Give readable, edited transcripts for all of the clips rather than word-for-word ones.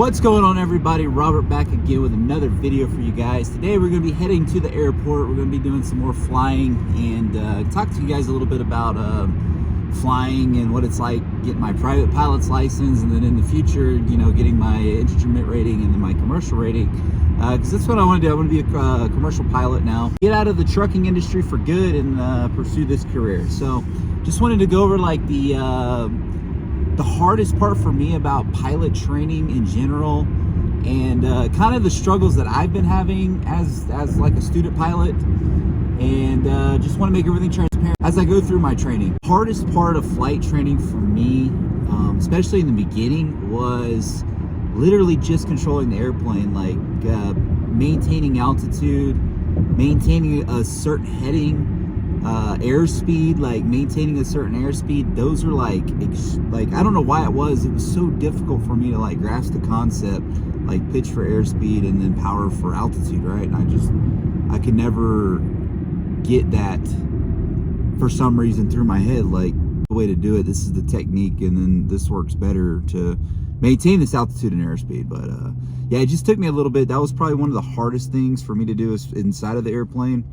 What's going on, everybody? Robert back again with another video for you guys. Today we're going to be heading to the airport. We're going to be doing some more flying and talk to you guys a little bit about flying and what it's like getting my private pilot's license, and then in the future, you know, getting my instrument rating and then my commercial rating, because that's what I want to do. I want to be a commercial pilot now, get out of the trucking industry for good and pursue this career. So just wanted to go over like the hardest part for me about pilot training in general, and kind of the struggles that I've been having as like a student pilot, and just want to make everything transparent as I go through my training. Hardest part of flight training for me, especially in the beginning, was literally just controlling the airplane, like maintaining altitude, maintaining a certain heading, airspeed, like maintaining a certain airspeed. Those are like I don't know why it was so difficult for me to like grasp the concept, like pitch for airspeed and then power for altitude, right? And I could never get that for some reason through my head, like the way to do it, this is the technique, and then this works better to maintain this altitude and airspeed. But yeah, it just took me a little bit. That was probably one of the hardest things for me to do, is inside of the airplane.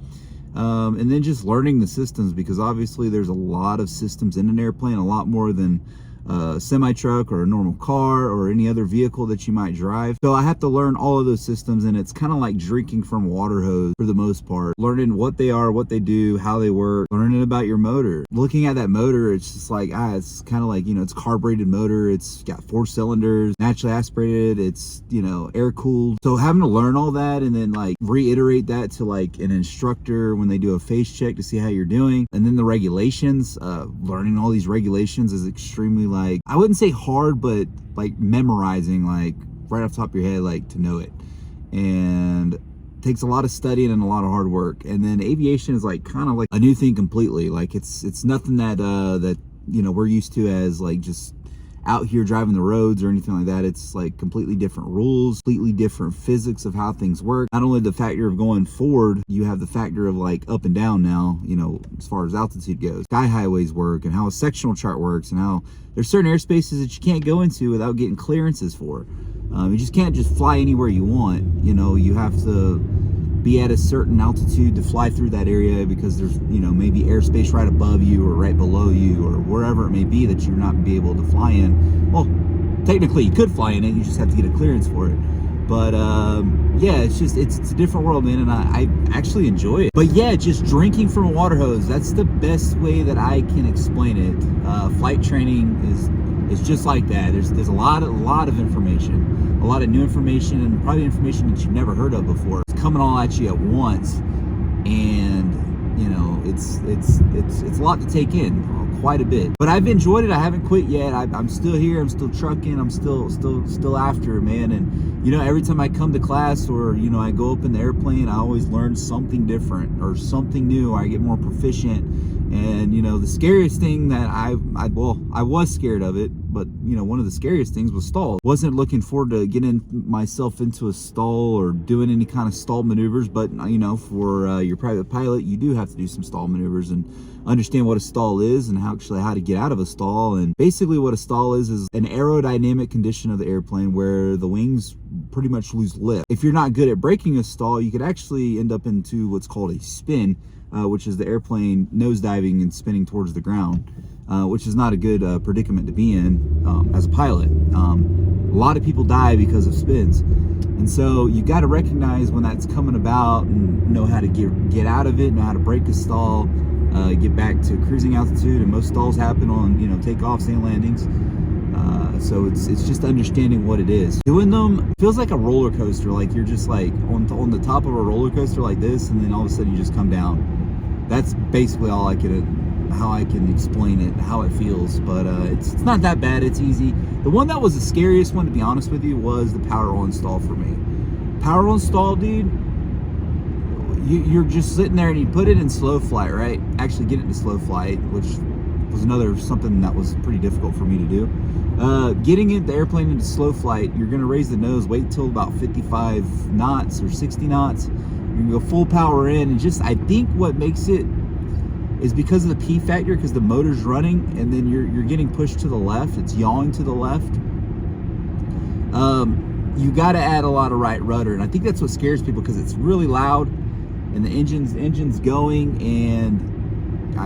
And then just learning the systems, because obviously there's a lot of systems in an airplane, a lot more than a semi-truck or a normal car or any other vehicle that you might drive. So I have to learn all of those systems, and it's kind of like drinking from a water hose for the most part, learning what they are, what they do, how they work, learning about your motor. Looking at that motor, it's just like, it's kind of like, you know, it's carbureted motor, it's got 4 cylinders, naturally aspirated, it's, you know, air cooled. So having to learn all that and then like reiterate that to like an instructor when they do a face check to see how you're doing, and then the regulations, learning all these regulations is extremely, like, I wouldn't say hard, but like memorizing, like right off the top of your head, like to know it. And it takes a lot of studying and a lot of hard work. And then aviation is like kind of like a new thing completely. Like it's nothing that you know, we're used to as like just out here driving the roads or anything like that. It's like completely different rules, completely different physics of how things work. Not only the factor of going forward, you have the factor of like up and down now, you know, as far as altitude goes, sky highways work, and how a sectional chart works, and how there's certain airspaces that you can't go into without getting clearances for. You just can't just fly anywhere you want. You know, you have to be at a certain altitude to fly through that area, because there's, you know, maybe airspace right above you or right below you or wherever it may be that you're not be able to fly in. Well, technically you could fly in it, you just have to get a clearance for it. But yeah, it's a different world, man, and I actually enjoy it. But yeah, just drinking from a water hose, that's the best way that I can explain it. Flight training is just like that. There's a lot of information, a lot of new information, and probably information that you've never heard of before. It's coming all at you at once, and you know, it's a lot to take in, quite a bit. But I've enjoyed it. I haven't quit yet. I'm still here. I'm still trucking. I'm still after it, man. And you know, every time I come to class, or you know, I go up in the airplane, I always learn something different or something new, or I get more proficient. And you know, the scariest thing that I was scared of it, but you know, one of the scariest things was stall. Wasn't looking forward to getting myself into a stall or doing any kind of stall maneuvers. But you know, for your private pilot, you do have to do some stall maneuvers and understand what a stall is, and how to get out of a stall. And basically what a stall is an aerodynamic condition of the airplane where the wings pretty much lose lift. If you're not good at breaking a stall, you could actually end up into what's called a spin, which is the airplane nosediving and spinning towards the ground, which is not a good predicament to be in as a pilot. A lot of people die because of spins. And so you got to recognize when that's coming about and know how to get out of it, know how to break a stall, get back to cruising altitude. And most stalls happen on, you know, takeoffs and landings. So it's just understanding what it is. Doing them feels like a roller coaster. Like you're just like on the top of a roller coaster like this, and then all of a sudden you just come down. That's basically how I can explain it, how it feels. But it's not that bad. It's easy. The one that was the scariest one, to be honest with you, was the power on stall for me. Power on stall, dude. You're just sitting there and you put it in slow flight, right? Actually get it into slow flight, which was something that was pretty difficult for me to do. Getting the airplane into slow flight, you're gonna raise the nose, wait till about 55 knots or 60 knots. You're gonna go full power in, and just, I think what makes it is because of the P factor, because the motor's running and then you're getting pushed to the left, it's yawing to the left. you got to add a lot of right rudder, and I think that's what scares people because it's really loud and the engine's going, and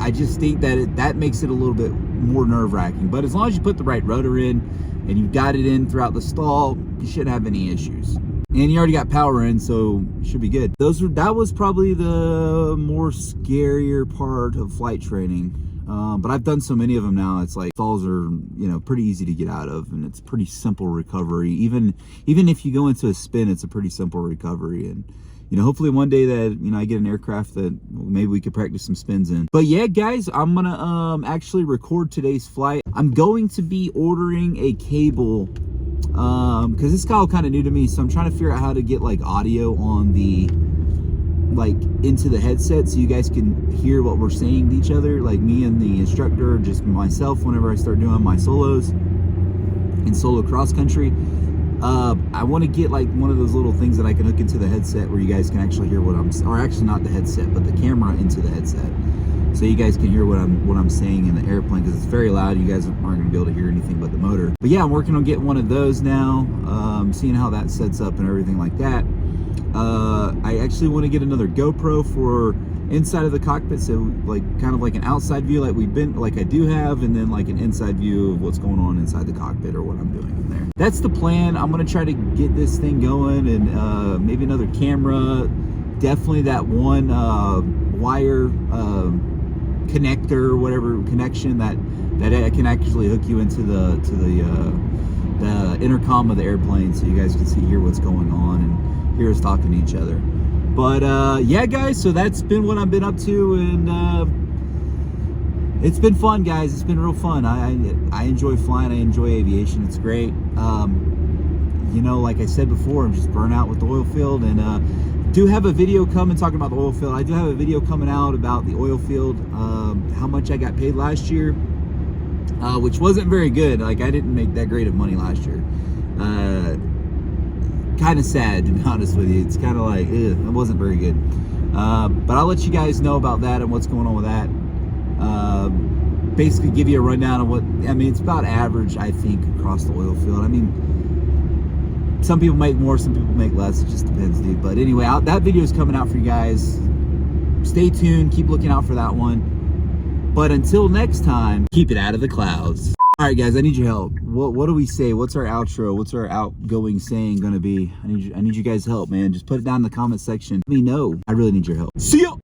I just think that that makes it a little bit more nerve-wracking. But as long as you put the right rudder in and you've got it in throughout the stall, you shouldn't have any issues. And you already got power in, so you should be good. That was probably the more scarier part of flight training. But I've done so many of them now. It's like stalls are, you know, pretty easy to get out of, and it's pretty simple recovery. Even if you go into a spin, it's a pretty simple recovery. And you know, hopefully one day that, you know, I get an aircraft that maybe we could practice some spins in. But yeah, guys, I'm gonna actually record today's flight. I'm going to be ordering a cable because this is all kind of new to me, so I'm trying to figure out how to get like audio on the into the headset so you guys can hear what we're saying to each other, like me and the instructor, just myself whenever I start doing my solos in solo cross country. I want to get like one of those little things that I can hook into the headset where you guys can actually hear what or actually not the headset, but the camera into the headset, so you guys can hear what I'm saying in the airplane, because it's very loud. You guys aren't going to be able to hear anything but the motor. But yeah, I'm working on getting one of those now, seeing how that sets up and everything like that. I actually want to get another GoPro for inside of the cockpit, so like kind of like an outside view like I do have, and then like an inside view of what's going on inside the cockpit or what I'm doing in there. That's the plan. I'm gonna try to get this thing going, and maybe another camera, definitely that one wire connector or whatever connection that I can actually hook you into the intercom of the airplane, so you guys can hear what's going on and hear us talking to each other. But yeah, guys, so that's been what I've been up to, and it's been fun, guys. It's been real fun. I enjoy flying. I enjoy aviation. It's great. You know, like I said before, I'm just burnt out with the oil field, and do have a video coming talking about the oil field. I do have a video coming out about the oil field, how much I got paid last year, which wasn't very good. Like, I didn't make that great of money last year. Kind of sad, to be honest with you. It's kind of like, it wasn't very good. But I'll let you guys know about that and what's going on with that. Basically give you a rundown of what, I mean, it's about average, I think, across the oil field. I mean, some people make more, some people make less. It just depends, dude. But anyway, that video is coming out for you guys. Stay tuned. Keep looking out for that one. But until next time, keep it out of the clouds. All right, guys, I need your help. What do we say? What's our outro? What's our outgoing saying gonna be? I need you guys' help, man. Just put it down in the comment section. Let me know. I really need your help. See ya!